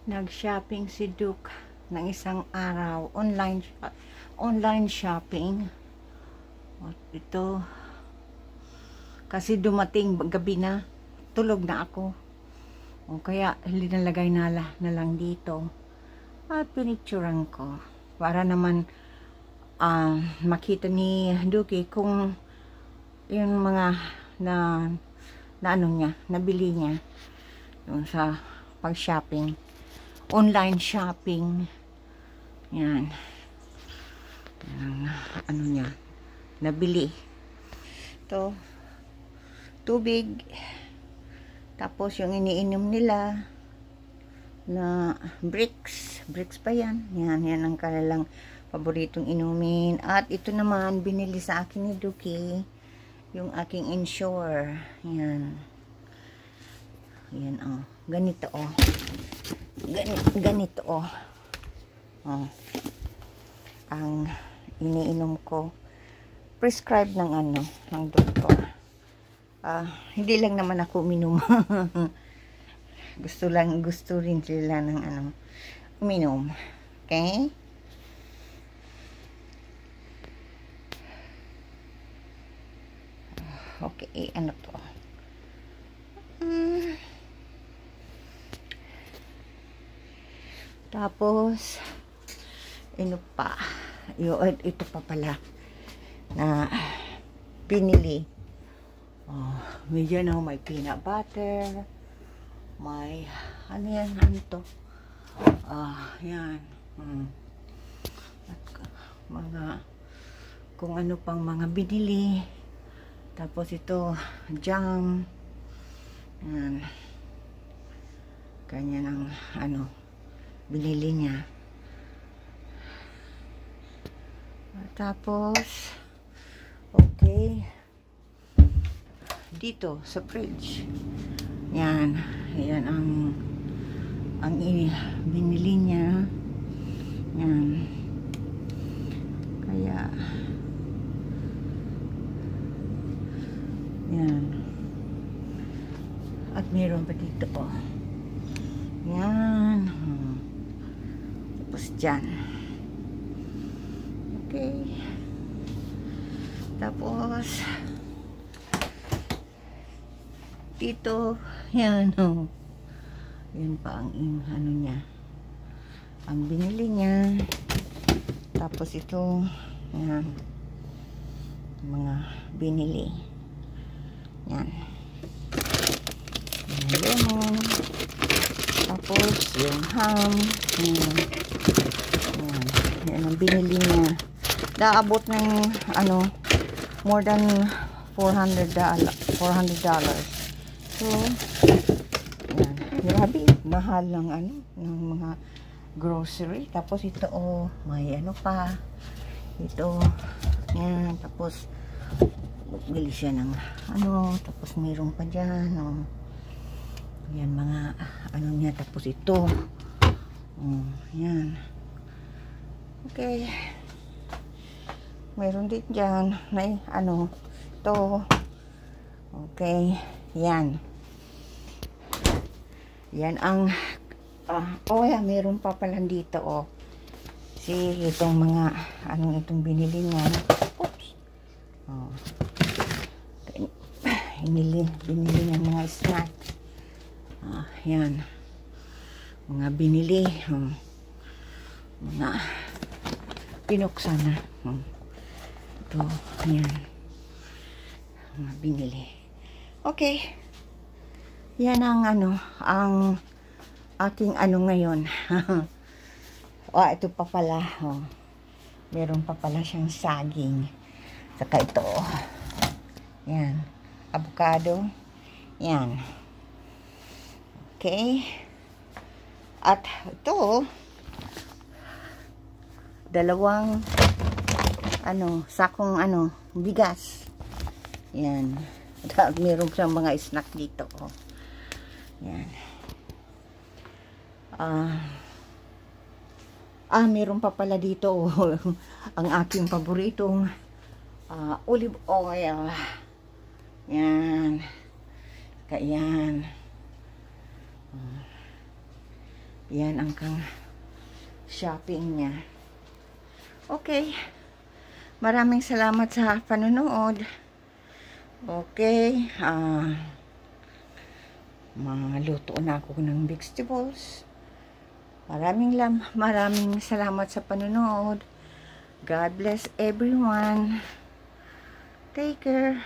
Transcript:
Nag-shopping si Duke ng isang araw. Online shopping. At ito, kasi dumating gabi na, tulog na ako. O kaya linalagay na lang dito. At pinicturean ko. Para naman makita ni Duke kung yung mga na ano niya, nabili niya yung sa pag-shopping. Online shopping. Yan. Ano niya, nabili. Ito, tubig. Tapos yung iniinom nila na bricks pa yan. Yan ang kanilang paboritong inumin. At ito naman, binili sa akin ni Duki, yung aking Ensure. Yan. Yan, oh. Ganito, oh. Ganito, oh. Oh. Ang iniinom ko. Prescribed ng ng doktor. Hindi lang naman ako uminom. gusto rin sila ng uminom. Okay? Okay, ano to? Tapos pa ito pa pala na pinili. Medyo na may peanut butter, may yan, to yan, at mga kung ano pang mga binili. Tapos ito jam, yan, kanya ng binili niya. Tapos okay, dito sa fridge, yan ang binili niya. Yan, kaya yan. At meron pa dito, oh. Yan. Tapos dyan. Okay. Tapos dito, yan, oh. Yan pa ang niya. Ang binili niya. Tapos ito, yan. Mga binili. Yan. Yung lemon. Tapos yung ham. Yan. Yan ang binili niya. Naabot ng more than $400. So, yan. Grabe, mahal ng ng mga grocery. Tapos ito, oh, may pa. Ito, yan. Tapos bili siya ng tapos mayroon pa dyan, oh. Yan, mga niya. Tapos ito, oh, yan. Okay. Mayroon din dyan na ito. Okay, yan. Yan ang yan, mayroon pa pala dito, oh. Itong mga itong binili niya. Oops. Oh. Binili niya mga snack. Yan. Mga binili. Mga pinuksan na. Ito, yan. Mga binili. Okay. Yan ang ang aking ngayon. Ito pa pala. Meron pa pala siyang saging. Saka ito. Yan. Avocado. Yan. Okay. At ito, dalawang sakong bigas. Yan. At meron siyang mga snack dito, oh. Yan. Meron pa pala dito, oh, ang aking paboritong olive oil. Yan. Kaya yan. Yan ang kang shopping niya. Okay. Maraming salamat sa panonood. Okay. Maluto na ako ng vegetables. Maraming salamat sa panonood. God bless everyone. Take care.